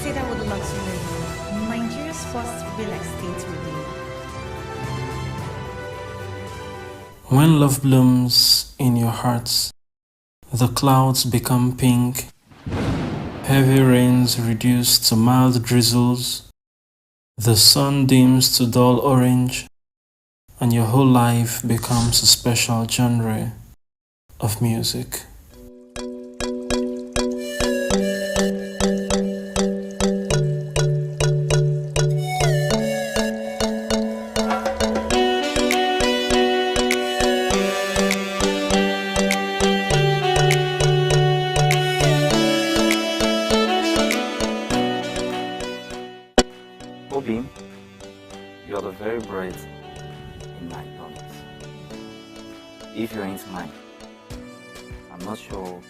Cedarwood Luxury, Nigeria's first real estate review. When love blooms in your hearts, the clouds become pink, heavy rains reduce to mild drizzles, the sun dims to dull orange, and your whole life becomes a special genre of music. Obi, you are the very bright in my thoughts. If you're into mine, I'm not sure.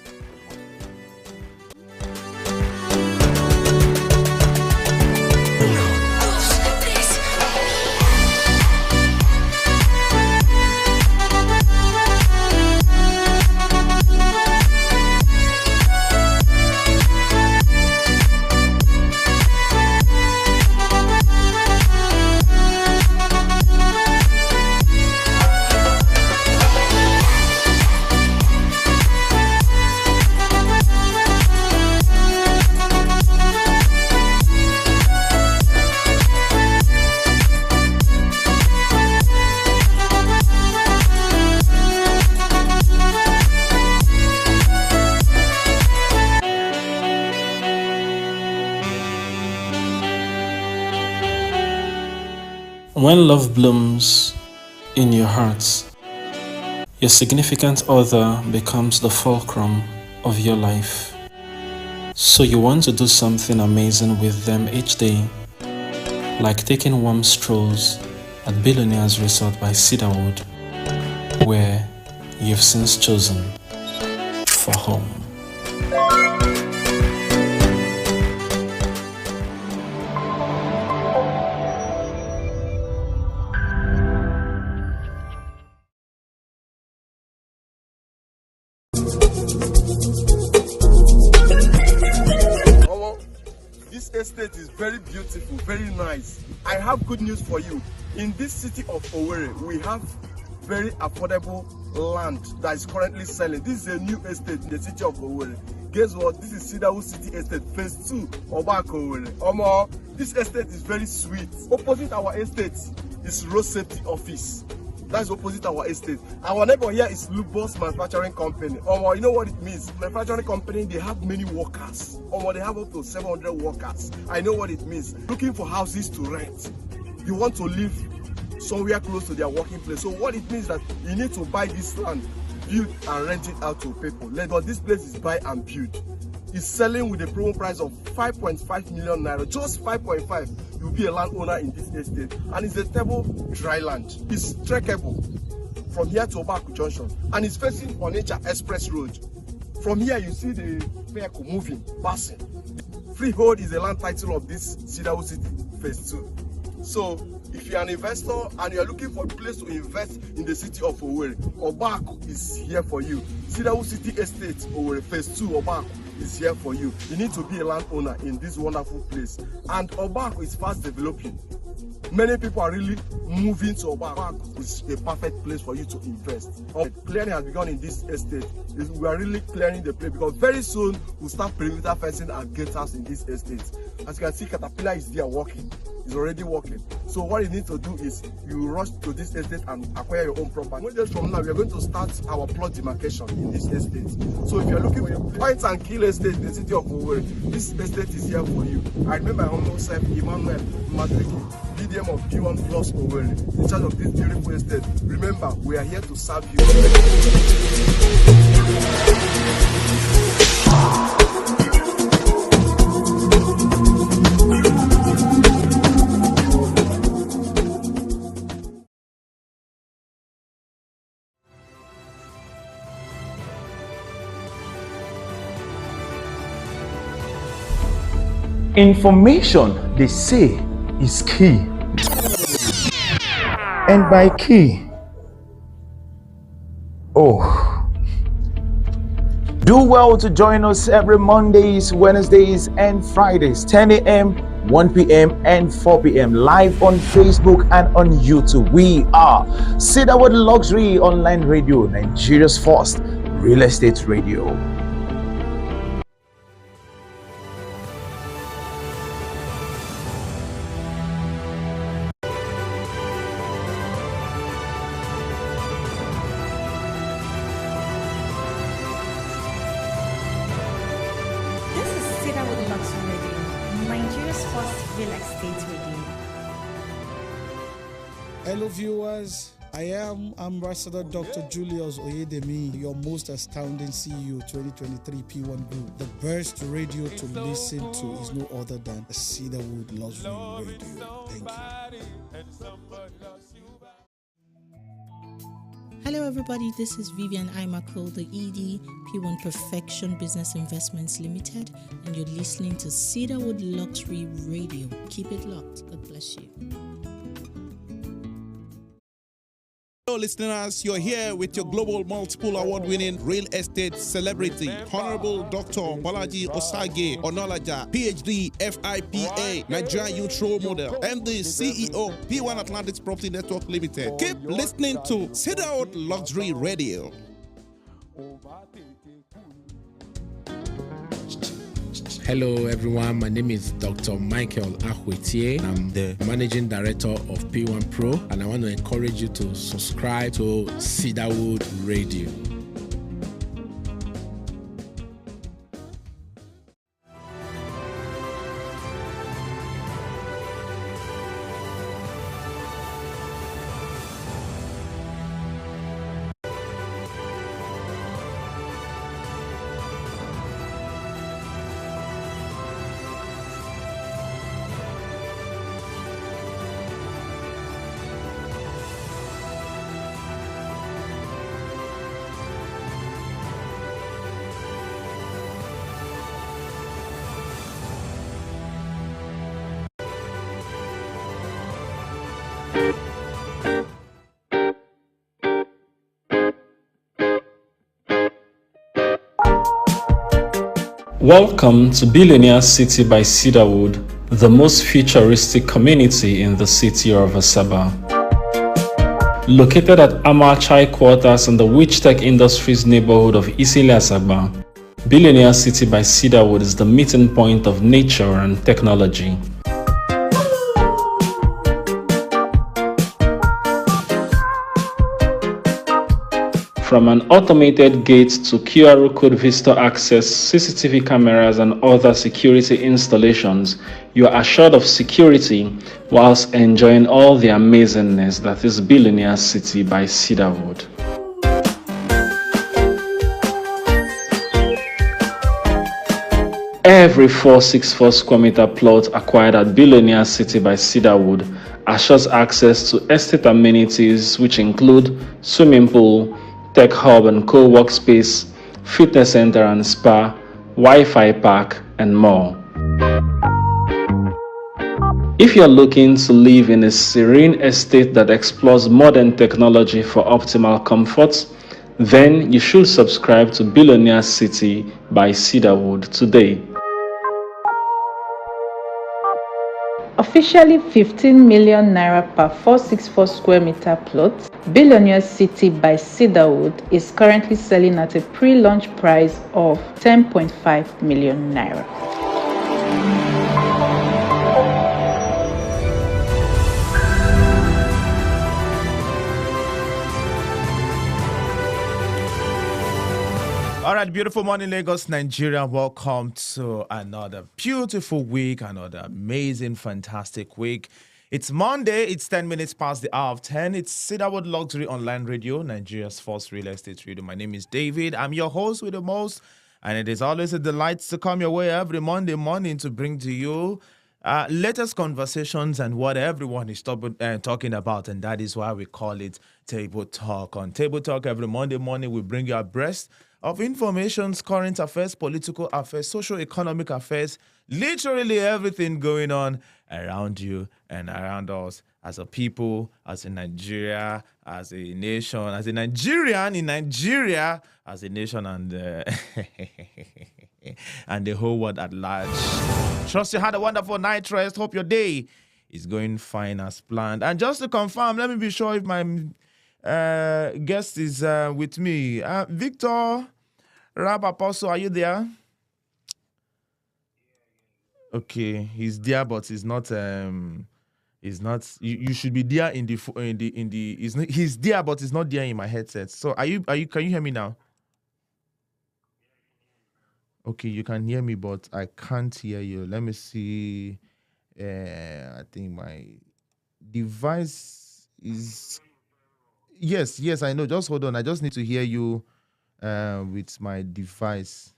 When love blooms in your hearts, your significant other becomes the fulcrum of your life. So you want to do something amazing with them each day, like taking warm strolls at Billionaire's Resort by Cedarwood, where you've since chosen for home. This estate is very beautiful, very nice. I have good news for you. In this city of Owerri, we have very affordable land that is currently selling. This is a new estate in the city of Owerri. Guess what? This is Cedarwood City Estate, phase 2, Obako Owerri. This estate is very sweet. Opposite our estate is Road Safety Office. That's opposite our estate. Our neighbor here is Lubos Manufacturing Company. You know what it means? Manufacturing company, they have many workers. They have up to 700 workers. I know what it means. Looking for houses to rent. You want to live somewhere close to their working place. So what it means that you need to buy this land, build and rent it out to people. But this place is buy and build. It's selling with a promo price of 5.5 million naira. Just 5.5. You'll be a landowner in this estate. And it's a stable dry land. It's trekkable from here to Obako Junction. And it's facing Onitsha Express Road. From here, you see the vehicle moving, passing. Freehold is the land title of this Cedarwood City phase 2. So, if you're an investor and you're looking for a place to invest in the city of Owerri, Obako is here for you. Cedarwood City Estate, Owerri phase 2, Obako is here for you. You need to be a landowner in this wonderful place. And Obako is fast developing. Many people are really moving to Obako. It's a perfect place for you to invest. Clearing has begun in this estate. We are really clearing the place because very soon we'll start perimeter fencing and gatehouse in this estate. As you can see, Caterpillar is there working. It's already working. So what you need to do is you rush to this estate and acquire your own property. 1 year from now, we are going to start our plot demarcation in this estate. So if you are looking for a point and kill estate in the city of Owerri, this estate is here for you. I remember my humble self, Emmanuel Madriki, BDM of G1 Plus Owerri, in charge of this beautiful estate. Remember, we are here to serve you. Information, they say, is key. And by key, Do well to join us every Mondays, Wednesdays, and Fridays, 10 a.m., 1 p.m., and 4 p.m. live on Facebook and on YouTube. We are Cedarwood Luxury Online Radio, Nigeria's first real estate radio. This is Cedarwood Luxury Radio, Nigeria's first real estate radio. Hello viewers, I am Ambassador Dr. Julius Oyedemi, your most astounding CEO 2023 P1 Group. The best radio to listen to is no other than the Cedarwood Luxury Radio. Thank you. Hello everybody, this is Vivian Imako, the ED, P1 Perfection Business Investments Limited, and you're listening to Cedarwood Luxury Radio. Keep it locked. God bless you. Hello listeners, you're here with your global multiple award-winning real estate celebrity, Honorable Dr. Balaji Osage Onolaja, PhD, FIPA, Nigerian Youth Role Model, MD, CEO, P1 Atlantic Property Network Limited. Keep listening to Cedarwood Luxury Radio. Hello everyone, my name is Dr. Michael Ahwetie. I'm the Managing Director of P1 Pro, and I want to encourage you to subscribe to Cedarwood Radio. Welcome to Billionaire City by Cedarwood, the most futuristic community in the city of Asaba. Located at Amachai Quarters in the Witch Tech Industries neighborhood of Isile Asaba, Billionaire City by Cedarwood is the meeting point of nature and technology. From an automated gate to QR code visitor access, CCTV cameras, and other security installations, you are assured of security whilst enjoying all the amazingness that is Billionaire City by Cedarwood. Every 464 square meter plot acquired at Billionaire City by Cedarwood assures access to estate amenities which include swimming pool, tech hub and co-workspace, fitness center and spa, Wi-Fi park, and more. If you're looking to live in a serene estate that explores modern technology for optimal comfort, then you should subscribe to Billionaire City by Cedarwood today. Officially 15 million naira per 464 square meter plot, Billionaire City by Cedarwood is currently selling at a pre-launch price of 10.5 million naira. All right, beautiful morning, Lagos, Nigeria. Welcome to another beautiful week, another amazing, fantastic week. It's Monday. It's 10 minutes past the hour of 10. It's Cedarwood Luxury Online Radio, Nigeria's first real estate radio. My name is David. I'm your host with the most, and it is always a delight to come your way every Monday morning to bring to you latest conversations and what everyone is talking about, and that is why we call it Table Talk. On Table Talk, every Monday morning, we bring you abreast of information, current affairs, political affairs, socio-economic affairs, literally everything going on around you and around us as a people, as a Nigeria, as a nation, as a Nigerian in Nigeria, as a nation, and and the whole world at large. Trust you had a wonderful night rest. Hope your day is going fine as planned. And just to confirm, let me be sure if my guest is with me. Victor Rap Apostle, are you there? Okay, he's there, but he's not. He's not. You should be there in the. He's there, but he's not there in my headset. So are you? Can you hear me now? Okay, you can hear me, but I can't hear you. Let me see. I think my device is. Yes, I know. Just hold on. I just need to hear you with my device.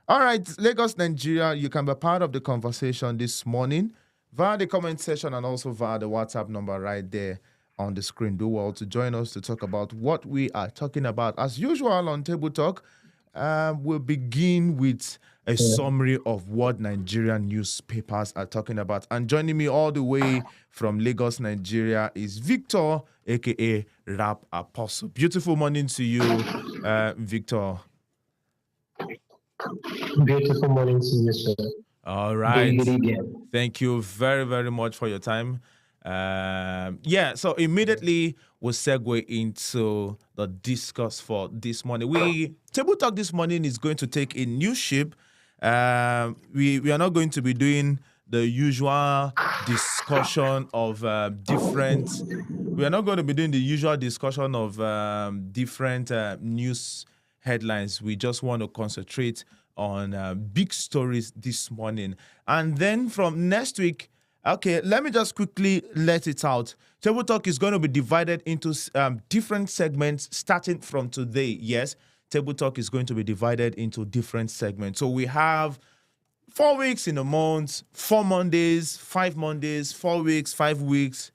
All right, Lagos, Nigeria, you can be part of the conversation this morning via the comment section and also via the WhatsApp number right there on the screen. Do well to join us to talk about what we are talking about. As usual on Table Talk, we'll begin with a summary of what Nigerian newspapers are talking about. And joining me all the way from Lagos, Nigeria is Victor, a.k.a. Rap Apostle. Beautiful morning to you, Victor. Beautiful morning to you, sir. All right. Good evening. Thank you very, very much for your time. So immediately we'll segue into the discuss for this morning. Table Talk this morning is going to take a new shape. We are not going to be doing the usual discussion of different news headlines. We just want to concentrate on big stories this morning. And then from next week, okay, let me just quickly let it out. Table Talk is going to be divided into different segments starting from today. Yes, Table Talk is going to be divided into different segments. So we have 4 weeks in a month, 4 Mondays, 5 Mondays, 4 weeks, 5 weeks,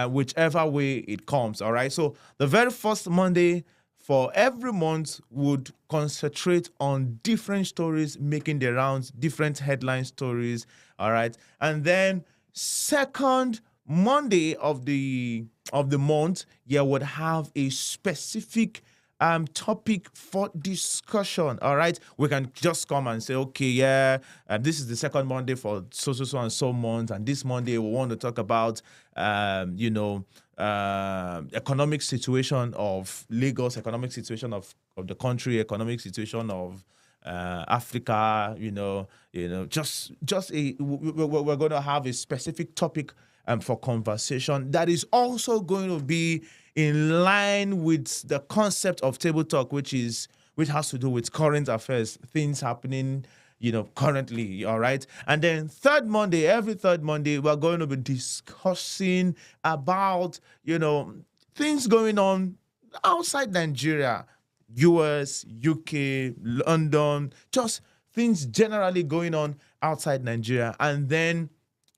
whichever way it comes, all right? So the very first Monday for every month would concentrate on different stories making the rounds, different headline stories, all right? And then second Monday of the month, would have a specific topic for discussion, all right? We can just come and say, okay, this is the second Monday for so and so month, and this Monday we want to talk about, economic situation of Lagos, economic situation of the country, economic situation of Africa, we're going to have a specific topic for conversation that is also going to be in line with the concept of Table Talk, which has to do with current affairs, things happening, currently, all right? And then every third Monday, we're going to be discussing about, things going on outside Nigeria, US, UK, London, just things generally going on outside Nigeria. And then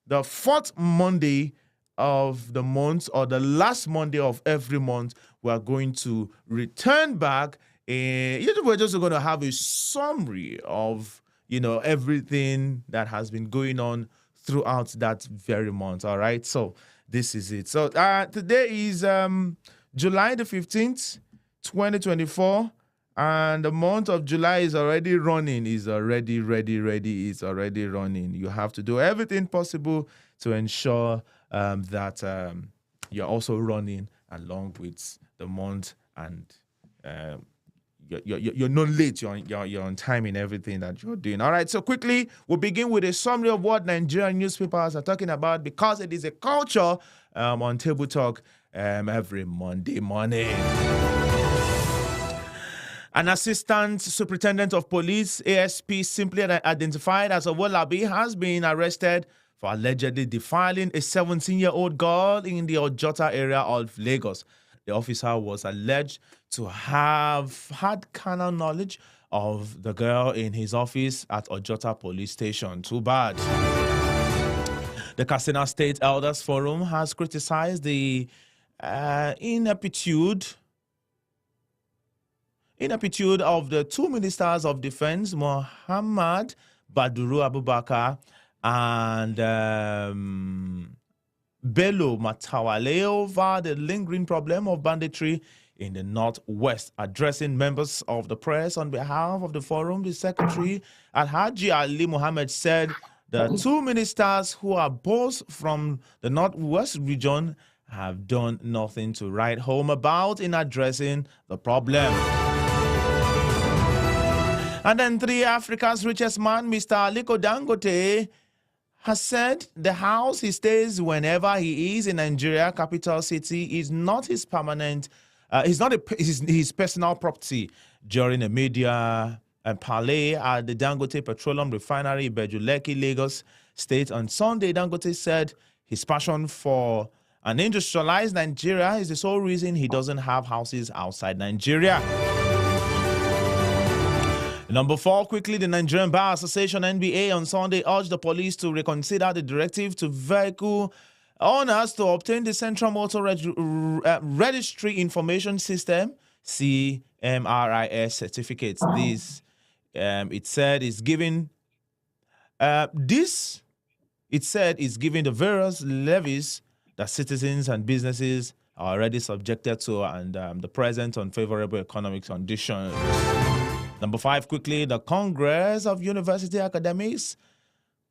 the fourth Monday of the month, or the last Monday of every month, we're going to return back. We're just going to have a summary of, everything that has been going on throughout that very month. All right. So this is it. So today is July the 15th, 2024. And the month of July is already running, is already running. You have to do everything possible to ensure that you're also running along with the month, and you're not late. You're on time in everything that you're doing. All right. So quickly, we'll begin with a summary of what Nigerian newspapers are talking about, because it is a culture on Table Talk every Monday morning. An assistant superintendent of police, ASP, simply identified as Owolabi, has been arrested for allegedly defiling a 17-year-old girl in the Ojota area of Lagos. The officer was alleged to have had carnal knowledge of the girl in his office at Ojota police station. Too bad. The Katsina State Elders Forum has criticized the ineptitude of the two ministers of defense, Muhammad Baduru Abubakar and Bello Matawale over the lingering problem of banditry in the Northwest. Addressing members of the press on behalf of the forum, the secretary Alhaji Ali Mohammed said the two ministers who are both from the Northwest region have done nothing to write home about in addressing the problem. And then three Africa's richest man, Mr. Aliko Dangote, has said the house he stays whenever he is in Nigeria, capital city, is not his permanent, his personal property. During a media parley at the Dangote Petroleum Refinery, Bejuleki, Lagos State on Sunday, Dangote said his passion for an industrialized Nigeria is the sole reason he doesn't have houses outside Nigeria. Number 4, quickly, the Nigerian Bar Association, NBA, on Sunday urged the police to reconsider the directive to vehicle owners to obtain the Central Motor Registry Information System, CMRIS certificates. This, it said, is giving the various levies that citizens and businesses are already subjected to and the present unfavorable economic conditions. Number 5, quickly, the Congress of University Academics,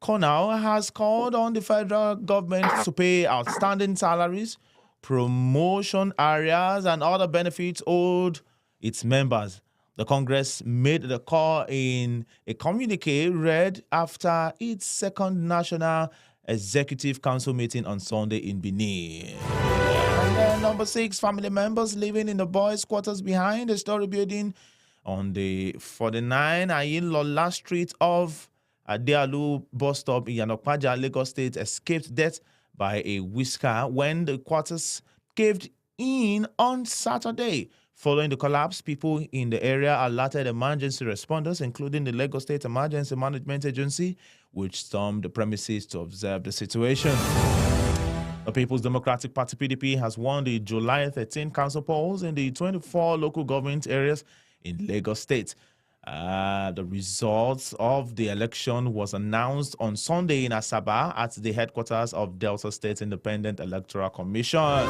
CONAU, has called on the federal government to pay outstanding salaries, promotion areas, and other benefits owed its members. The Congress made the call in a communique read after its second National Executive Council meeting on Sunday in Benin. And then number 6, family members living in the boys' quarters behind the story building on the 49 Ayin Lola Street of Adealu bus stop in Yanokpaja, Lagos State, escaped death by a whisker when the quarters caved in on Saturday. Following the collapse, people in the area alerted emergency responders, including the Lagos State Emergency Management Agency, which stormed the premises to observe the situation. The People's Democratic Party (PDP) has won the July 13 council polls in the 24 local government areas in Lagos State. The results of the election was announced on Sunday in Asaba at the headquarters of Delta State Independent Electoral Commission.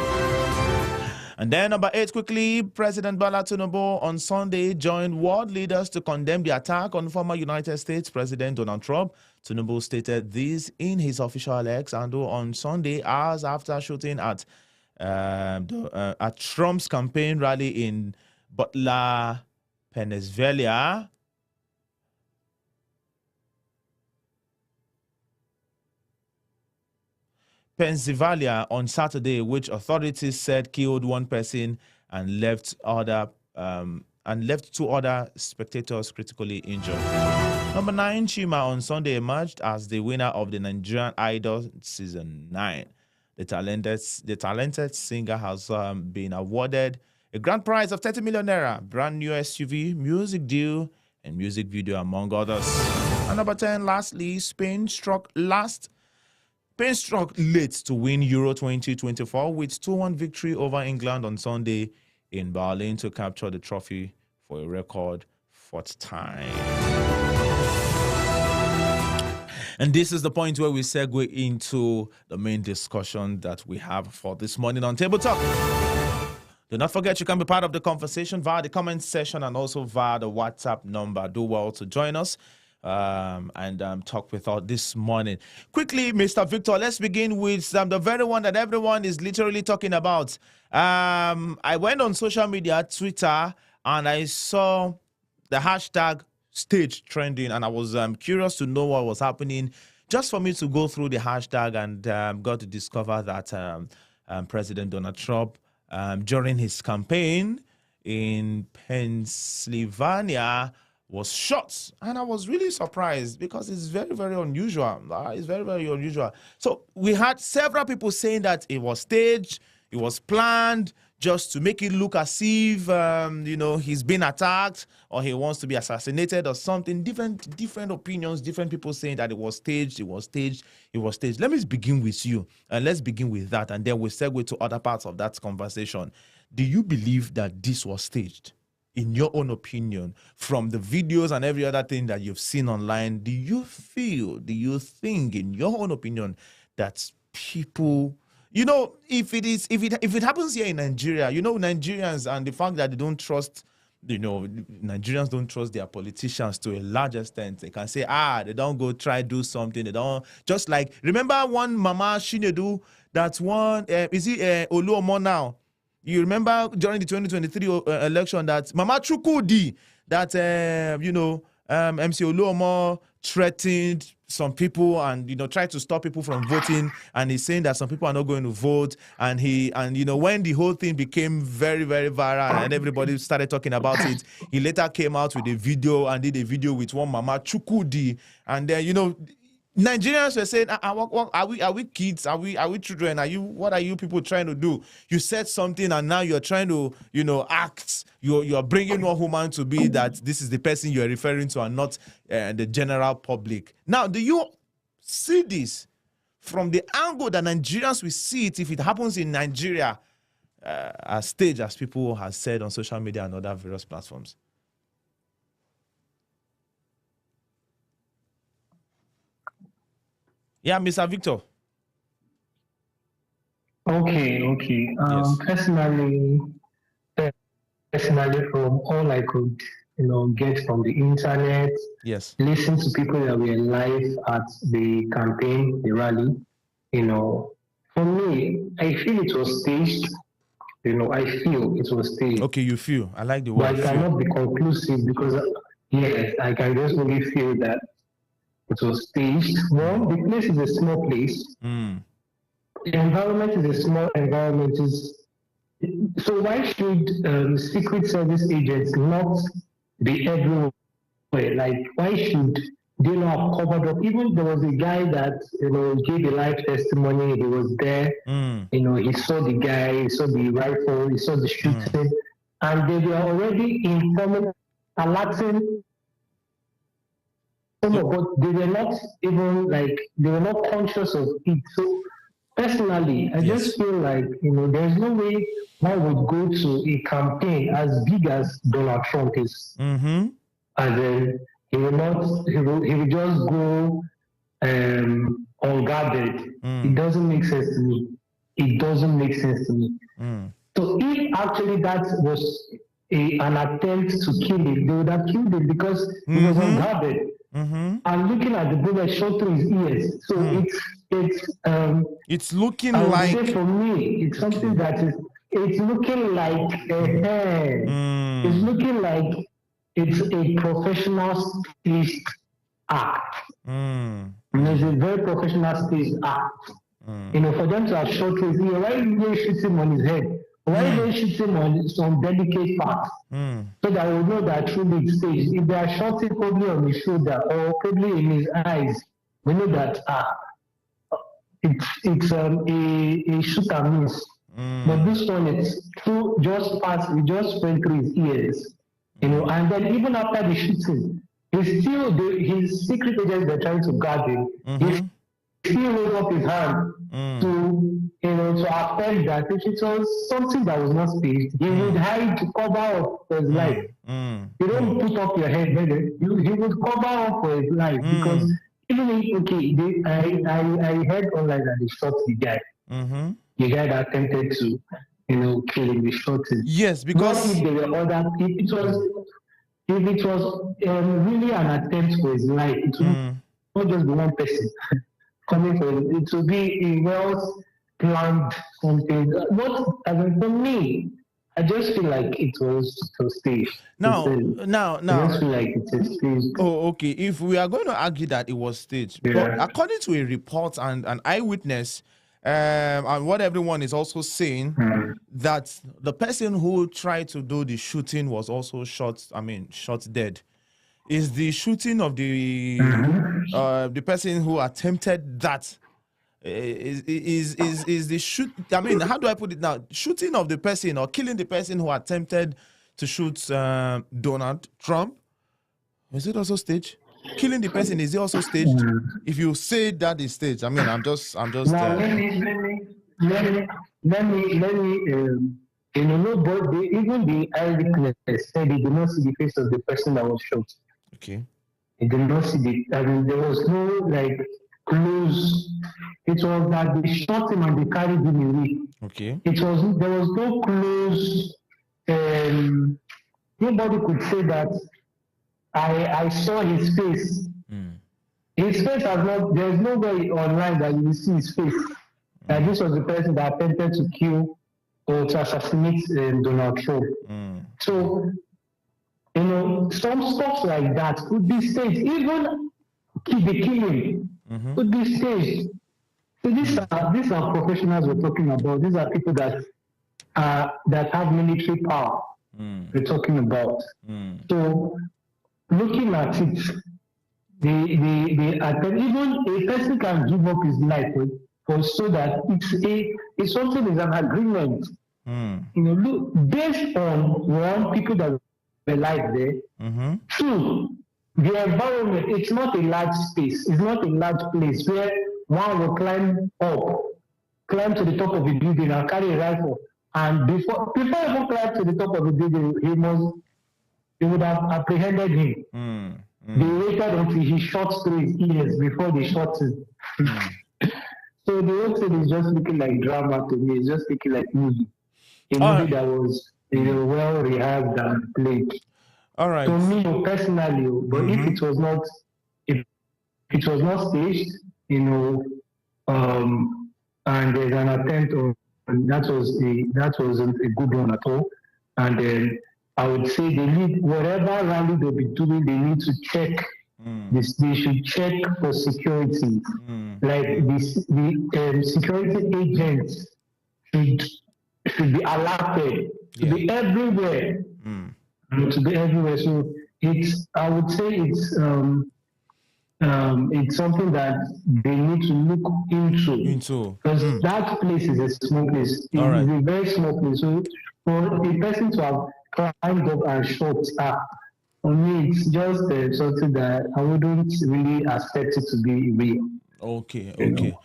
And then number 8, quickly, President Bola Tinubu on Sunday joined world leaders to condemn the attack on former United States President Donald Trump. Tinubu stated this in his official X handle on Sunday, hours after shooting at Trump's campaign rally in Butler, Pennsylvania. On Saturday, which authorities said killed one person and left 2 other spectators critically injured. Number 9, Chima on Sunday emerged as the winner of the Nigerian Idol Season 9. The talented singer has been awarded a grand prize of 30 million naira, brand new SUV, music deal, and music video, among others. And number 10, lastly, Spain struck late to win Euro 2024 with 2-1 victory over England on Sunday in Berlin to capture the trophy for a record 4th time. And this is the point where we segue into the main discussion that we have for this morning on Table Talk. Do not forget you can be part of the conversation via the comment section and also via the WhatsApp number. Do well to join us and talk with us this morning. Quickly, Mr. Victor, let's begin with the very one that everyone is literally talking about. I went on social media, Twitter, and I saw the hashtag stage trending, and I was curious to know what was happening. Just for me to go through the hashtag and got to discover that President Donald Trump, during his campaign in Pennsylvania, was shot. And I was really surprised because it's very, very unusual. It's very, very unusual. So we had several people saying that it was staged, it was planned just to make it look as if, he's been attacked or he wants to be assassinated or something. Different opinions, different people saying that it was staged, it was staged, it was staged. Let me begin with you, and let's begin with that, and then we'll segue to other parts of that conversation. Do you believe that this was staged? in your own opinion, from the videos and every other thing that you've seen online, do you think, in your own opinion, that people, if it happens here in Nigeria, Nigerians, and the fact that they don't trust, Nigerians don't trust their politicians to a large extent. They can say, they don't go try do something. They don't, just like, remember one Mama Shinedu, that one, is it Oluomo now? You remember during the 2023 election that Mama Chukudi, that, MC Oluomo threatened some people and, tried to stop people from voting. And he's saying that some people are not going to vote. And when the whole thing became very, very viral and everybody started talking about it, he later came out with a video and did a video with one Mama Chukudi. And then, Nigerians were saying, are we kids? Are we children? What are you people trying to do? You said something and now you're trying to, act. You're bringing one woman to be that this is the person you're referring to and not the general public. Now, do you see this from the angle that Nigerians will see it if it happens in Nigeria as stage, as people have said on social media and other various platforms? Yeah, Mr. Victor. Okay. Yes. Personally, from all I could, get from the internet, Yes. listen to people that were live at the campaign, the rally, for me, I feel it was staged. I feel it was staged. Okay, you feel. I like the word. But I cannot be conclusive because, yes, I can just only feel that it was staged. Well, the place is a small place. Mm. The environment is a small environment. So why should Secret Service agents not be everywhere? Like, why should they not have covered up? Even there was a guy that gave a live testimony. He was there. He saw the guy. He saw the rifle. He saw the shooting, and they were already informing, alerting. But they were not even they were not conscious of it. So personally, I just feel like there's no way one would go to a campaign as big as Donald Trump is, and then he will just go unguarded. It doesn't make sense to me. So if actually that was an attempt to kill him, they would have killed him because he was unguarded. And looking at the bullet shot through his ears. So it's looking I would like, say for me, it's something that is, it's looking like it's looking like it's a professional staged act. It's a very professional staged act. For them to have shot through his ear, why did they shoot him on his head? Why did they shoot him on some delicate parts? So that we know that truly it's staged. If they are shooting probably on his shoulder or probably in his eyes, we know that it's a shoot and miss. But this one, it's true, just went through his ears. And then even after the shooting, his secret agents were trying to guard him. He still rolled up his hand to affect that if it was something that was not staged, he would hide to cover up for his life. You don't put up your head, he would cover up for his life because even if, I heard online that they shot the guy. The guy that attempted to, kill him, they shot him. Yes, because if there were other, if it was really an attempt for his life, it would not just be one person coming for him. It would be a well-planned something. For me, I just feel like it was staged. Now, I just feel like it's staged. Oh, okay. If we are going to argue that it was staged, but according to a report and an eyewitness, and what everyone is also saying, that the person who tried to do the shooting was also shot dead. Is the shooting of the person who attempted that is the shoot? I mean, how do I put it now? Shooting of the person or killing the person who attempted to shoot Donald Trump, is it also staged? Killing the person, is it also staged? If you say that is staged, Now, let me Nobody, even the eyewitness said he did not see the face of the person that was shot. Okay. He did not see there was no like clues. It was that they shot him and they carried him away. Okay. There was no clues. Nobody could say that I saw his face. His face has not. There is no way online that you will see his face. That this was the person that attempted to kill or to assassinate Donald Trump. So, some stuff like that could be staged. Even the killing could be staged. So these are professionals we're talking about. These are people that have military power. We're talking about. So, looking at it, even a person can give up his life for so that it's something is an agreement. Look, based on one, people that were alive there. Two, the environment, it's not a large space, it's not a large place where one will climb to the top of a building and carry a rifle. And before even climb to the top of the building, they would have apprehended him. They waited until he shot through his ears before they shot him. So the whole thing is just looking like drama to me. It's just looking like movie. A movie that was well rehearsed and played. All right. To me personally, but if it was not staged, and there's an attempt on that wasn't a good one at all. And then I would say they need whatever rally they'll be doing, they need to check this. They should check for security. Like the security agents should be alerted to be everywhere. To be everywhere. So I would say it's something that they need to look into. Because that place is a small place. It's a very small place. So for a person to have climbed up and shot for me, it's just something that I wouldn't really expect it to be real. Okay.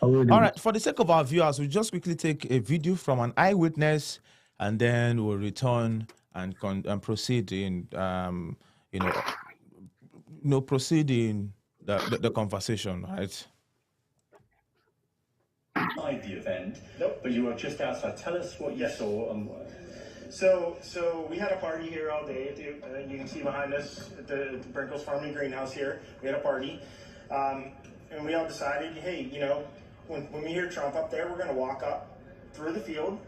All right. For the sake of our viewers, we'll just quickly take a video from an eyewitness, and then we'll return and proceed in, proceed in the conversation, right? Inside the event, but you were just outside. Tell us what you saw. So we had a party here all day. You can see behind us at the Brinkles Farming Greenhouse here. We had a party, and we all decided, hey, when we hear Trump up there, we're going to walk up through the field,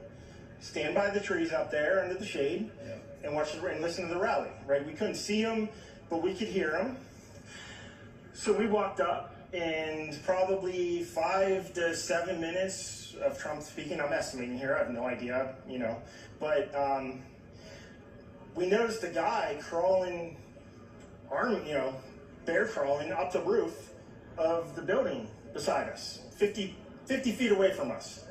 stand by the trees out there under the shade, and watch and listen to the rally. Right? We couldn't see him, but we could hear him. So we walked up, and probably 5 to 7 minutes of Trump speaking. I'm estimating here. I have no idea, but we noticed a guy crawling, bear crawling up the roof of the building beside us, 50 feet away from us.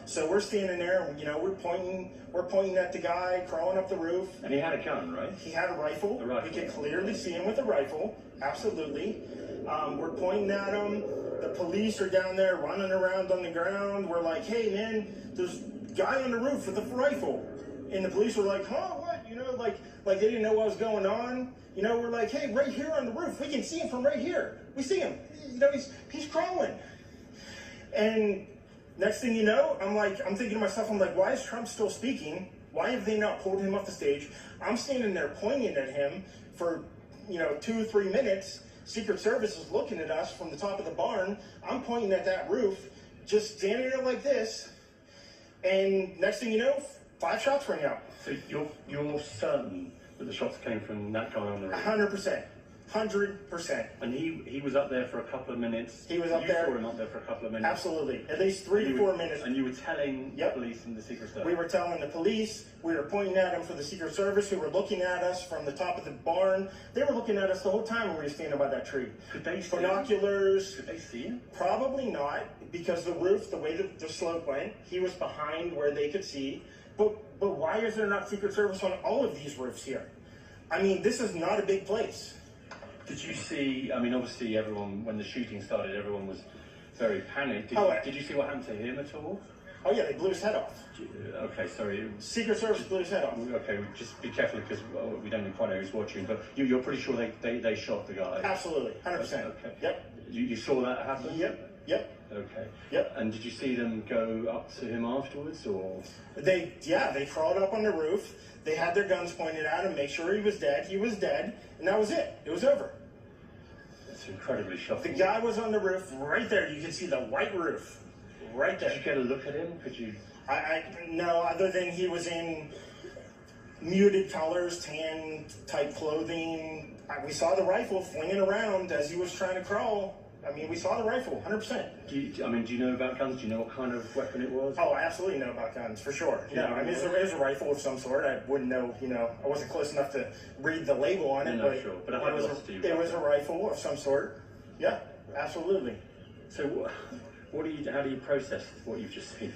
So we're standing there, and we're pointing at the guy crawling up the roof. And he had a gun, right? He had a rifle. We could clearly see him with a rifle. Absolutely. We're pointing at him. The police are down there running around on the ground. We're like, hey man, there's a guy on the roof with a rifle. And the police were like, huh, what? Like they didn't know what was going on. We're like, hey, right here on the roof, we can see him from right here. We see him. He's crawling. And next thing you know, I'm thinking to myself, why is Trump still speaking? Why have they not pulled him off the stage? I'm standing there pointing at him for, 2 or 3 minutes. Secret Service is looking at us from the top of the barn. I'm pointing at that roof, just standing there like this. And next thing you know, 5 shots ring out. So you're certain that the shots came from that guy on the roof? 100%. 100%. And he was up there for a couple of minutes. He was up there. You saw him up there for a couple of minutes. Absolutely. At least 3 to 4 minutes. And you were telling the police and the Secret Service? We were telling the police. We were pointing at them for the Secret Service, who were looking at us from the top of the barn. They were looking at us the whole time when we were standing by that tree. Could they see binoculars? Could they see him? Probably not, because the roof, the way the slope went, he was behind where they could see. But why is there not Secret Service on all of these roofs here? This is not a big place. Did you see, obviously everyone, when the shooting started, everyone was very panicked. Did you see what happened to him at all? Oh yeah, they blew his head off. Okay, sorry. Secret Service blew his head off. Okay, just be careful because we don't quite know who's watching, but you're pretty sure they shot the guy? Absolutely, 100%. Okay. Yep. You saw that happen? Yep. Okay. Yep. And did you see them go up to him afterwards, or? They crawled up on the roof. They had their guns pointed at him, make sure he was dead. He was dead, and that was it. It was over. It's incredibly shocking. The guy was on the roof right there. You can see the white roof right there. Did you get a look at him? Could you? No, other than he was in muted colors, tan type clothing. We saw the rifle flinging around as he was trying to crawl. I mean, we saw the rifle, 100%. Do you know about guns? Do you know what kind of weapon it was? Oh, I absolutely know about guns, for sure. No, I mean, it was a rifle of some sort. I wouldn't know, I wasn't close enough to read the label on it, but, sure. But it was a rifle of some sort. Yeah, absolutely. So how do you process what you've just seen?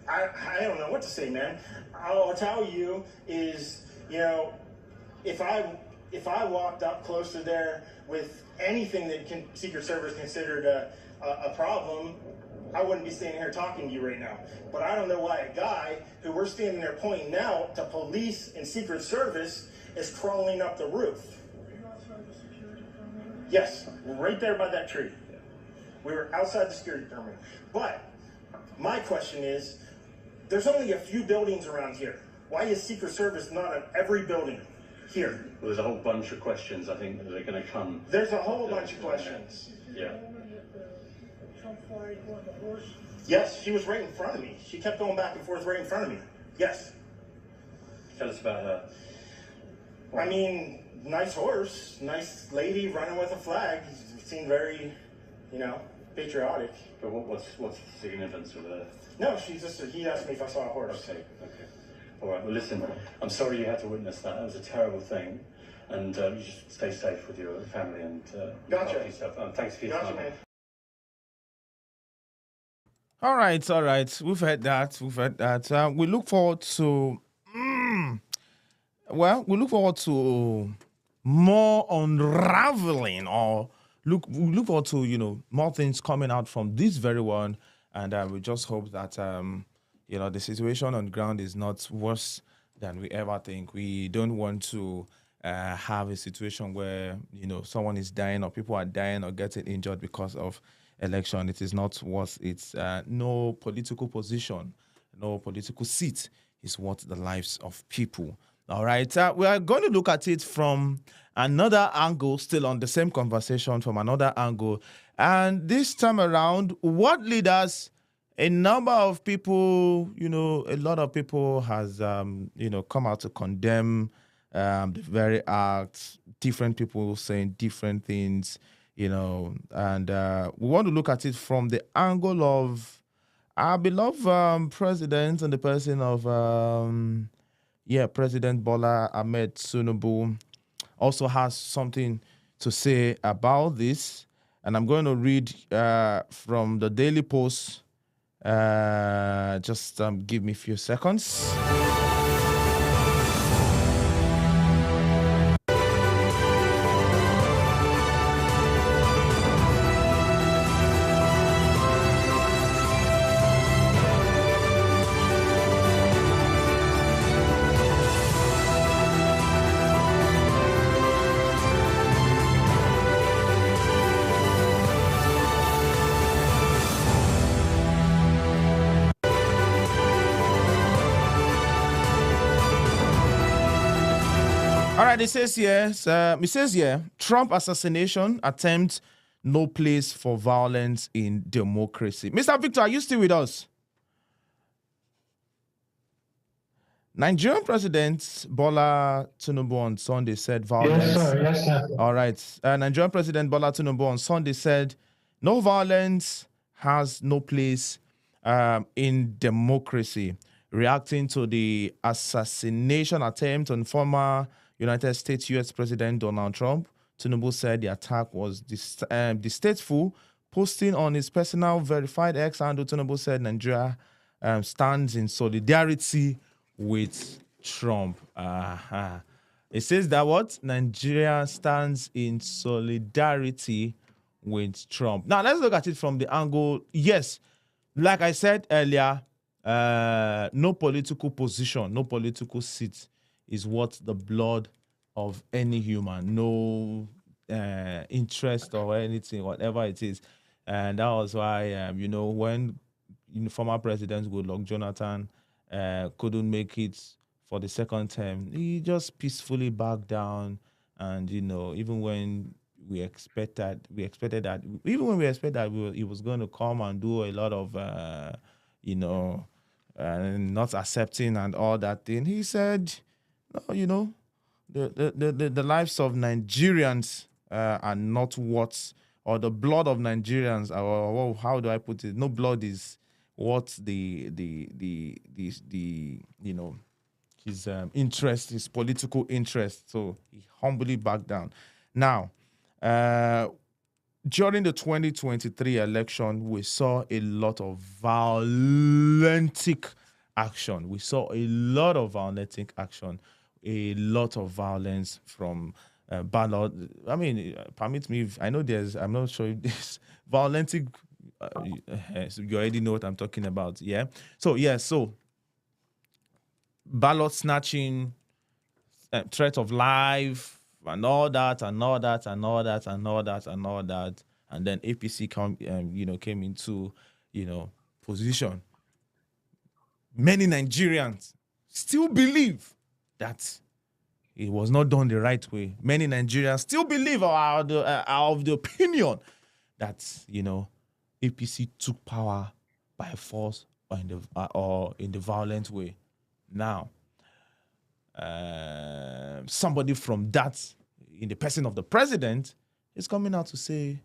I don't know what to say, man. All I'll tell you is, if I walked up close to there with anything that Secret Service considered a problem, I wouldn't be standing here talking to you right now. But I don't know why a guy who we're standing there pointing out to police and Secret Service is crawling up the roof. Yes, right there by that tree. We were outside the security perimeter. But my question is, there's only a few buildings around here. Why is Secret Service not at every building here? Well, there's a whole bunch of questions, I think, that are going to come. There's a whole bunch of questions. Yeah. Yes, she was right in front of me. She kept going back and forth right in front of me. Yes. Tell us about her. I mean, nice horse, nice lady running with a flag. Seemed very, patriotic. But what's the significance of her? No, he asked me if I saw a horse. Okay. All right, well, listen, I'm sorry you had to witness that. That was a terrible thing. And you just stay safe with your family and look after yourself. Thanks for your time. Man. All right. We've heard that. We look forward to, we look forward to more unraveling, or we look forward to, more things coming out from this very one. And we just hope that, the situation on the ground is not worse than we ever think. We don't want to have a situation where, someone is dying or people are dying or getting injured because of election. It is not worth it. No political position, no political seat is worth the lives of people. All right. We are going to look at it from another angle, still on the same conversation from another angle. And this time around, what leaders, a number of people, a lot of people has, come out to condemn the very act, different people saying different things, and we want to look at it from the angle of our beloved president and the person of, President Bola Ahmed Tinubu also has something to say about this. And I'm going to read from the Daily Post. Just give me a few seconds. It says here, Trump assassination attempt, no place for violence in democracy. Mr. Victor, are you still with us? Nigerian President Bola Tinubu on Sunday said violence. Yes, sir. All right. Nigerian President Bola Tinubu on Sunday said no violence has no place in democracy, reacting to the assassination attempt on former United States U.S. President Donald Trump. Tinubu said the attack was distasteful. Posting on his personal verified X handle, Tinubu said Nigeria stands in solidarity with Trump. It says that what? Nigeria stands in solidarity with Trump. Now, let's look at it from the angle. Yes, like I said earlier, no political position, no political seat is worth the blood of any human. No interest or anything, whatever it is. And that was why, when former President Goodluck Jonathan couldn't make it for the second term, he just peacefully backed down. And, even when we expected that, he was going to come and do a lot of, not accepting and all that thing, he said, no, the lives of Nigerians are not what, or the blood of Nigerians, or how do I put it? No blood is what his interest, his political interest. So he humbly backed down. Now, during the 2023 election, we saw a lot of violent action. We saw a lot of violent action, a lot of violence from ballot. I mean, permit me, I'm not sure if this violent, so you already know what I'm talking about, yeah? So ballot snatching, threat of life, and all that, and then APC came into position. Many Nigerians still believe that it was not done the right way. Many Nigerians still believe, are of the opinion that APC took power by force or in the violent way. Now, somebody from that, in the person of the president, is coming out to say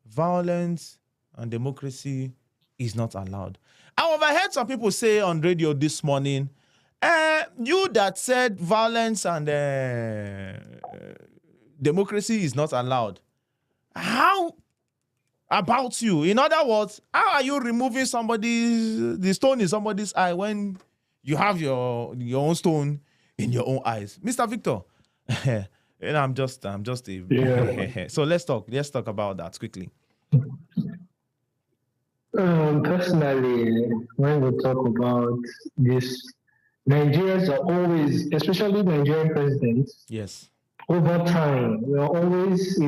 violence and democracy is not allowed. I overheard some people say on radio this morning, you that said violence and democracy is not allowed, how about you? In other words, how are you removing the stone in somebody's eye when you have your own stone in your own eyes? Mr. Victor, I'm just a So let's talk about that quickly. Personally, when we talk about this, Nigerians are always, especially Nigerian presidents, yes, over time, we are always,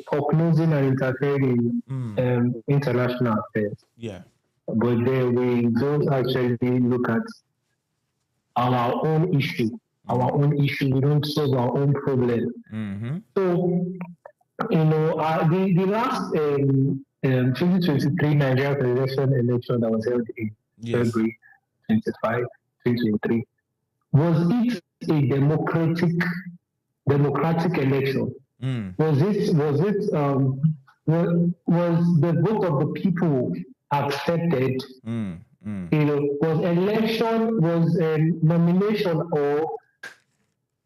prognosing and interfering in international affairs. Yeah. But then we don't actually look at our own issue. We don't solve our own problem. Mm-hmm. So, the last 2023 Nigerian presidential election that was held in February 25, 2023, was it a democratic election? Was the vote of the people accepted? Was nomination or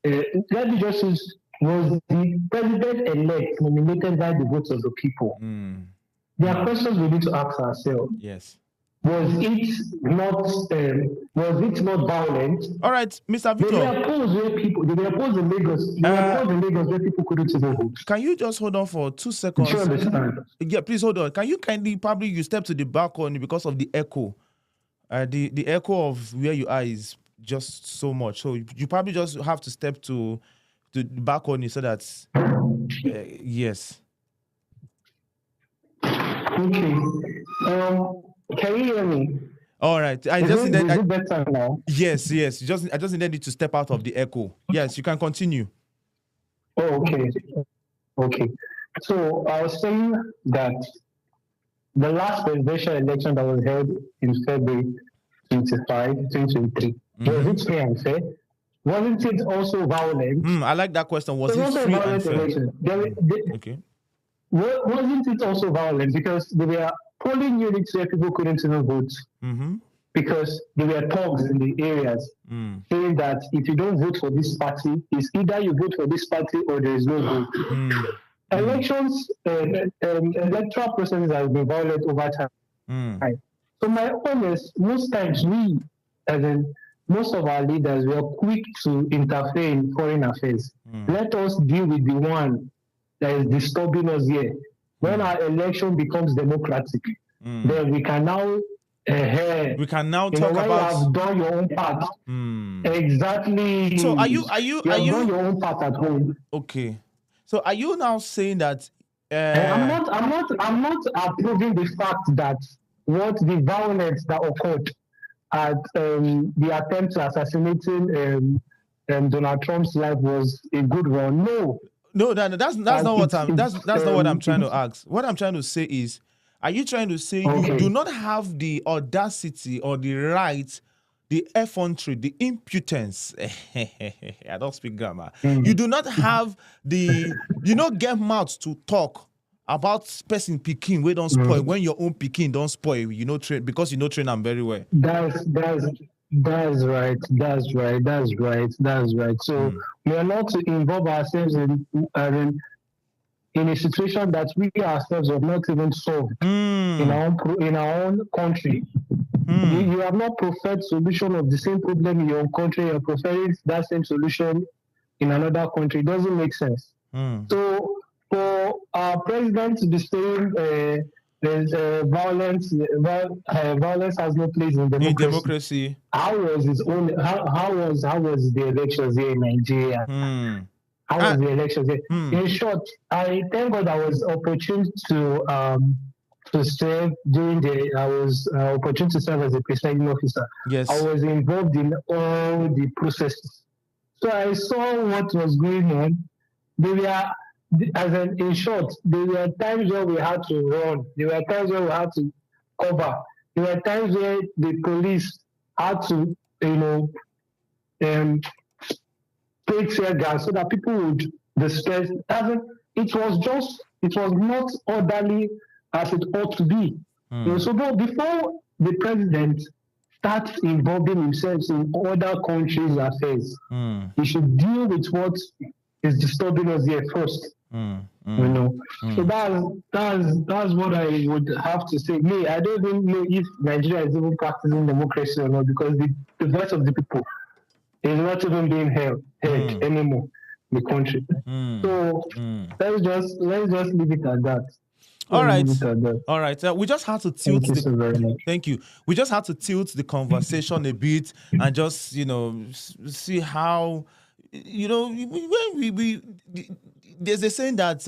let me just use, was the president-elect nominated by the votes of the people? There are questions we need to ask ourselves. Yes. Was it not violent? All right, Mr. Victor. They were opposed in Lagos. Where people couldn't even vote. Can you just hold on for 2 seconds? Sure, understand. Yeah, please hold on. Can you kindly, probably you step to the balcony because of the echo. The echo of where you are is just so much. So you probably just have to step to the balcony so that yes. Okay. Can you hear me? All right. Is it better now? Yes. I just needed you to step out of the echo. Yes, you can continue. Oh, okay. So I was saying that the last presidential election that was held in February 25, 2023, was it free and fair? Wasn't it also violent? I like that question. Was it free and fair? Okay. Wasn't it also violent? Because there were polling units where people couldn't even vote. Because there were thugs in the areas saying that if you don't vote for this party, it's either you vote for this party or there is no vote. Elections, electoral processes have been violent over time. So my honest, most times most of our leaders were quick to interfere in foreign affairs. Let us deal with the one that is disturbing us here. When our election becomes democratic, then we can now we can now you talk know, when about. you have done your own part. Exactly. So are you you have done your own part at home. Okay. So are you now saying that I'm not approving the fact that what the violence that occurred at the attempt to assassinating Donald Trump's life was a good one. No, that's not what that's not what I'm trying to ask. What I'm trying to say is, are you trying to say you do not have the audacity or the right, the effrontery, the impudence? I don't speak grammar. You do not have get mouth to talk about person picking we don't spoil when your own picking don't spoil. Train because train them very well. That's right. So we are not to involve ourselves in a situation that we ourselves have not even solved in our own country. You have not preferred solution of the same problem in your own country. You're preferring that same solution in another country. It doesn't make sense. So for our president to be saying violence has no place in democracy. How was his own? How was the elections here in Nigeria? How was the elections here? In short, I thank God I was opportune to serve during I was opportune to serve as a presiding officer. Yes, I was involved in all the processes, so I saw what was going on. In short, there were times where we had to run. There were times where we had to cover. There were times where the police had to, spray tear gas so that people would disperse. It was not orderly as it ought to be. So before the president starts involving himself in other countries' affairs, he should deal with what is disturbing us here first. So that's what I would have to say. I don't even know if Nigeria is even practicing democracy or not, because the voice of the people is not even being heard anymore in the country. So let's just leave it at that. All right. We just have to tilt. Thank you. We just have to tilt the conversation a bit and just see how when we there's a saying that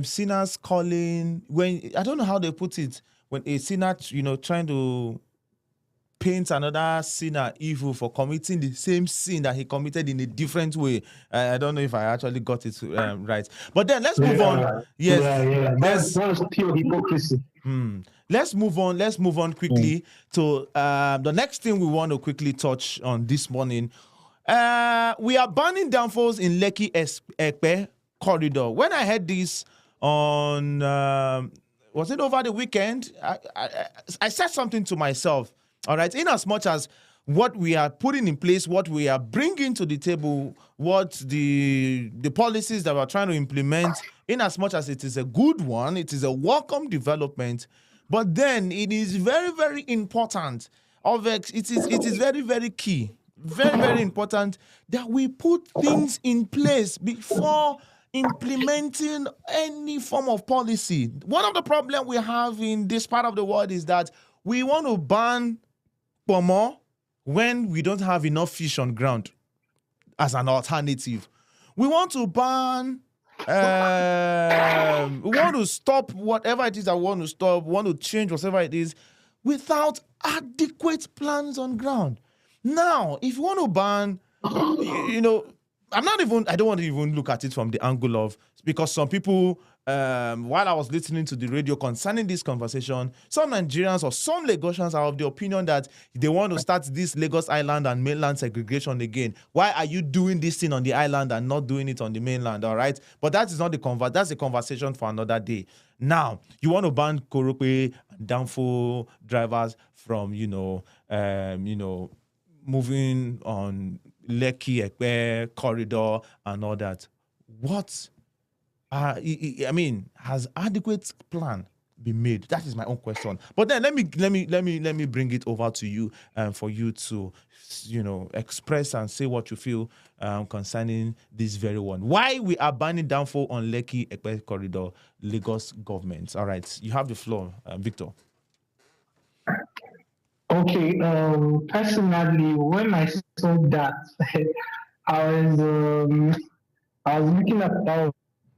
sinners calling, when I don't know how they put it, when a sinner trying to paint another sinner evil for committing the same sin that he committed in a different way. I don't know if I actually got it right. But then let's move on. Yes. That's pure hypocrisy. Let's move on quickly to the next thing we want to quickly touch on this morning. We are banning downfalls in Lekki Ekpe corridor. When I heard this on, was it over the weekend? I said something to myself. All right, in as much as what we are putting in place, what we are bringing to the table, what the policies that we're trying to implement, in as much as it is a good one, it is a welcome development, but then it is very, very important. It is very, very key, very, very important that we put things in place before implementing any form of policy. One of the problems we have in this part of the world is that we want to ban pomo when we don't have enough fish on ground as an alternative. We want to ban, we want to stop whatever it is that we want to stop, we want to change whatever it is without adequate plans on ground. Now, if you want to ban, I don't want to even look at it from the angle of, because some people, while I was listening to the radio concerning this conversation, some Nigerians or some Lagosians are of the opinion that they want to start this Lagos Island and mainland segregation again. Why are you doing this thing on the island and not doing it on the mainland? All right, but that is not that's a conversation for another day. Now, you want to ban Korope and Danfo drivers from moving on Lekki Ekpe corridor and all that. What? Has adequate plan be made? That is my own question. But then let me bring it over to you for you to express and say what you feel concerning this very one. Why we are banning downfall on Lekki Ekpe corridor, Lagos government. All right, you have the floor, Victor. Okay, personally, when I saw that, I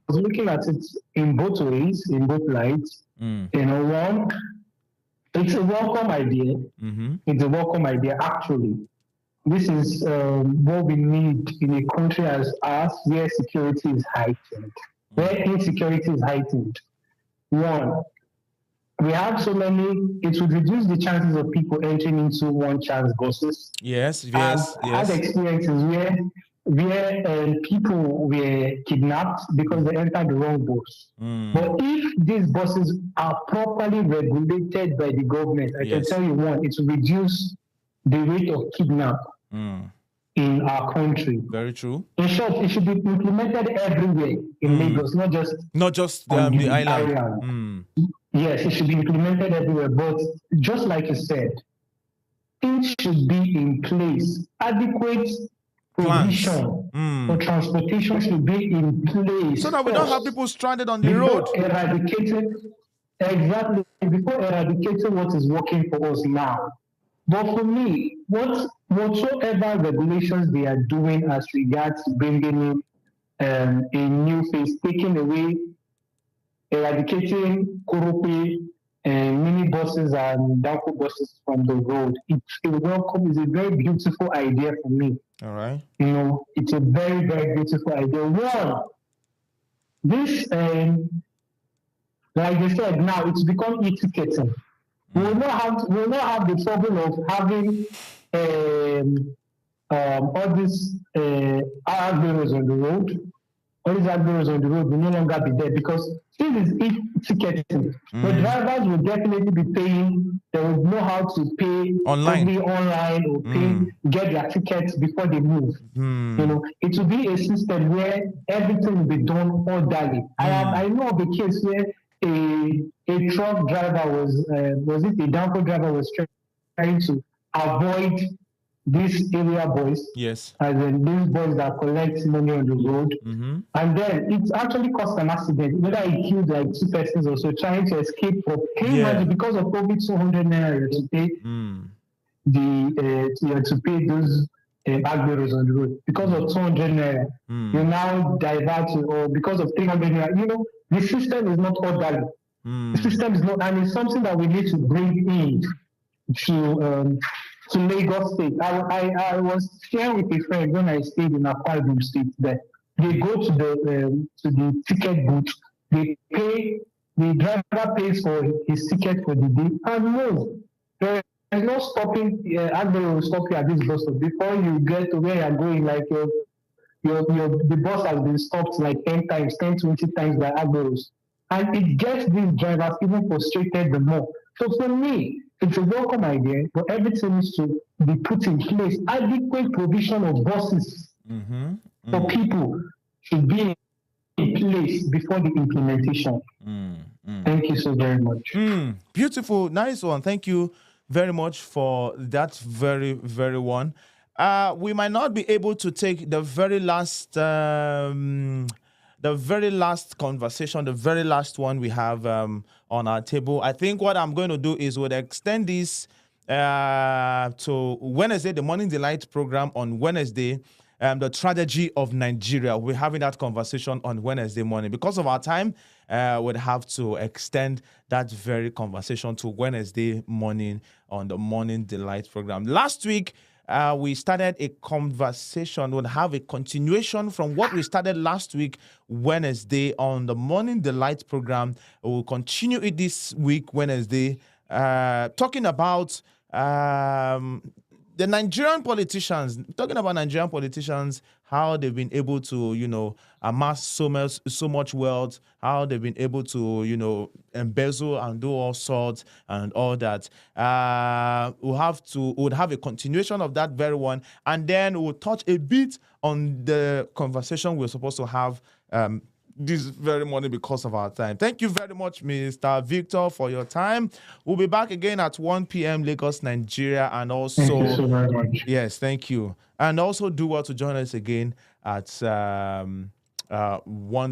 was looking at it in both ways, in both lights. One, it's a welcome idea. It's a welcome idea, actually. This is what we need in a country as ours, where security is heightened, where insecurity is heightened. One, we have so many, it would reduce the chances of people entering into one-chance buses. Yes. I've had experiences where people were kidnapped because they entered the wrong bus. But if these buses are properly regulated by the government, I can tell you one, it will reduce the rate of kidnap in our country. Very true. In short, it should be implemented everywhere in Lagos, not just on the island. Yes, it should be implemented everywhere. But just like you said, things should be in place. Adequate provision for transportation should be in place. So that we don't have people stranded on the road. Before eradicating what is working for us now. But for me, whatsoever regulations they are doing as regards bringing in a new phase, taking away, eradicating Kurupi and minibuses and Danko buses from the road, it's a very beautiful idea for me. All right. It's a very, very beautiful idea. One, this, like they said, now it's become e-ticketing. We will not have the trouble of having all these Agberos on the road. All these Agberos on the road will no longer be there because this is e-ticketing. The drivers will definitely be paying. They will know how to pay online or get their tickets before they move. It will be a system where everything will be done orderly. I know of a case where a truck driver was it a Danko driver was trying to avoid these area boys. Yes. As in these boys that collect money on the road. And then it actually caused an accident. Whether he killed like 2 persons or so trying to escape from. Can you imagine because of COVID 200 naira to pay to pay those Agberos on the road. Because of 200 naira, you now divert or because of 300 naira. The system is not orderly. The system is not, and it's something that we need to bring in to Lagos State. I was sharing with a friend when I stayed in Akwa Ibom State that they go to the ticket booth, the driver pays for his ticket for the day and move. There is no stopping. Agberos will stop you at this bus stop before you get to where you're going. Like the bus has been stopped like 10 times, 10, 20 times by Agberos. And it gets these drivers even frustrated the more. So for me, it's a welcome idea, but everything needs to be put in place. Adequate provision of buses for people should be in place before the implementation. Thank you so very much. Beautiful, nice one. Thank you very much for that very, very one. We might not be able to take the very last conversation, the very last one we have on our table. I think what I'm going to do is we'll extend this to Wednesday, the Morning Delight program on Wednesday, the tragedy of Nigeria. We're having that conversation on Wednesday morning. Because of our time, we'll have to extend that very conversation to Wednesday morning on the Morning Delight program. Last week, we started a conversation. We'll have a continuation from what we started last week, Wednesday, on the Morning Delight program. We'll continue it this week, Wednesday, talking about the Nigerian politicians, how they've been able to, amass so much wealth, how they've been able to, embezzle and do all sorts and all that. We'll have a continuation of that very one, and then we'll touch a bit on the conversation we're supposed to have this very morning because of our time. Thank you very much, Mr. Victor, for your time. We'll be back again at 1 p.m. Lagos, Nigeria, and also Thank you so very much. yes, thank you. And also do well to join us again at 1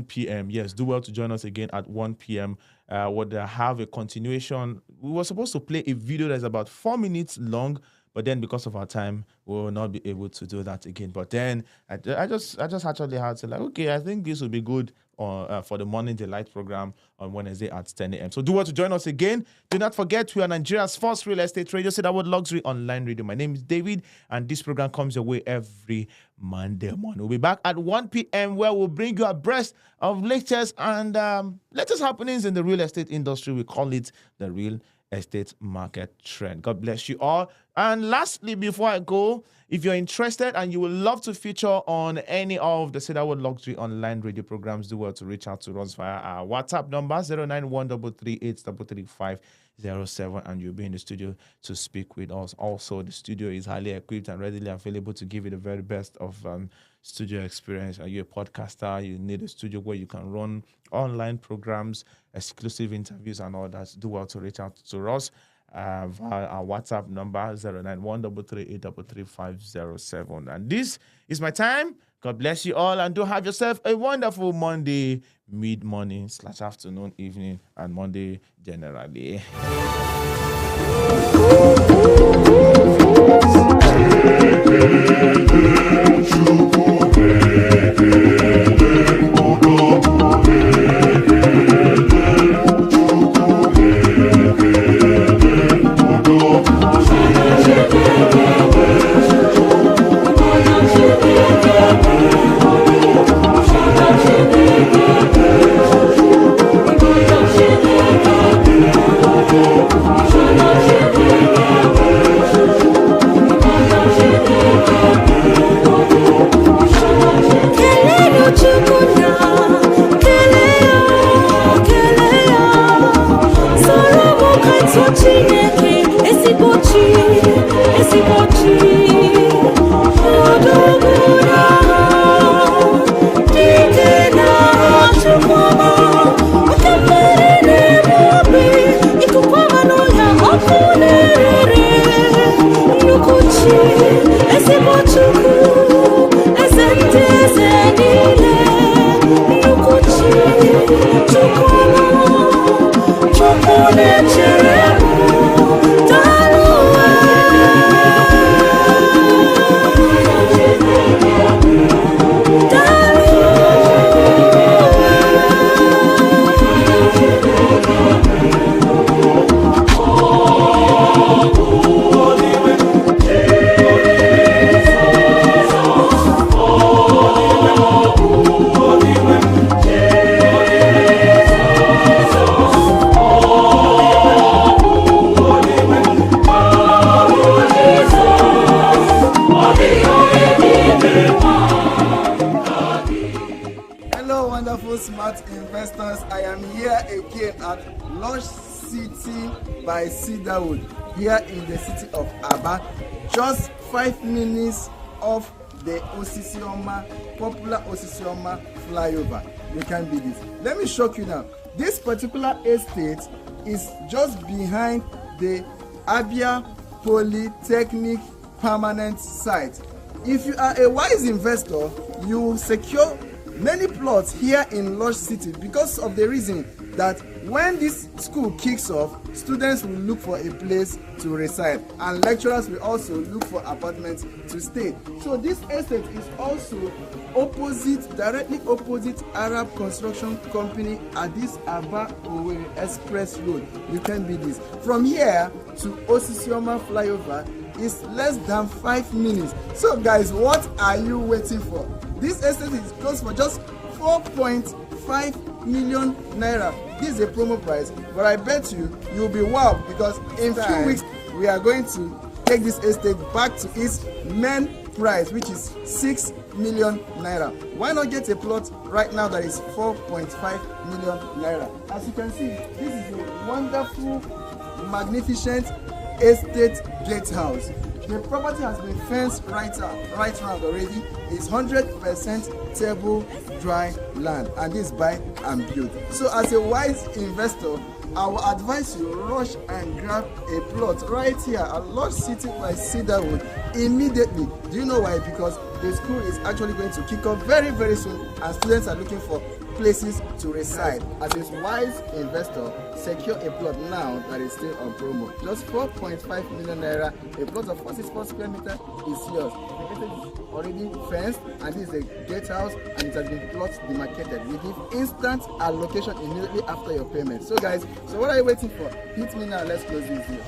p.m. Yes, do well to join us again at 1 p.m. We'll have a continuation. We were supposed to play a video that's about 4 minutes long, but then because of our time, we will not be able to do that again. But then I just actually had to like, okay, I think this will be good for the Morning Delight program on Wednesday at 10 a.m. So do want to join us again. Do not forget, we are Nigeria's first real estate radio, Cedarwood Luxury Online Radio. My name is David, and this program comes your way every Monday morning. We'll be back at 1 p.m. where we'll bring you abreast of latest and latest happenings in the real estate industry. We call it the Real Estate Market Trend. God bless you all. And lastly, before I go, if you're interested and you would love to feature on any of the Cedarwood Luxury Online Radio programs, do well to reach out to us via our WhatsApp number 09133833507, and you'll be in the studio to speak with us. Also, the studio is highly equipped and readily available to give you the very best of studio experience. Are you a podcaster? You need a studio where you can run online programs, exclusive interviews, and all that. Do well to reach out to us via our WhatsApp number 09133833507. And this is my time. God bless you all, and do have yourself a wonderful Monday, mid-morning / afternoon, evening, and Monday generally. By Cedarwood here in the city of Aba, just 5 minutes off the Osisioma, popular Osisioma flyover. You can be this. Let me shock you now. This particular estate is just behind the Abia Polytechnic permanent site. If you are a wise investor, you will secure many plots here in Lodge City because of the reason that when this school kicks off, students will look for a place to reside and lecturers will also look for apartments to stay. So this estate is also directly opposite Arab Construction Company at this Aba Owerri Express Road. You can be this. From here to Osisioma flyover is less than 5 minutes. So guys, what are you waiting for? This estate is close for just 4.5 million naira. This is a promo price, but I bet you'll be wowed because in a few weeks we are going to take this estate back to its main price, which is 6 million naira. Why not get a plot right now that is 4.5 million naira? As you can see, this is a wonderful, magnificent estate gatehouse. The property has been fenced right round already. It's 100% table dry land, and this buy and build. So as a wise investor, I will advise you rush and grab a plot right here at Lodge City by Cedarwood immediately. Do you know why? Because the school is actually going to kick off very, very soon, and students are looking for places to reside. As a wise investor, secure a plot now that is still on promo. Just 4.5 million naira. A plot of 44 square meters is yours. The gate is already fenced, and this is a gate house, and it has been plot demarcated. We give instant allocation immediately after your payment. So guys, so what are you waiting for? Hit me now. Let's close this deal.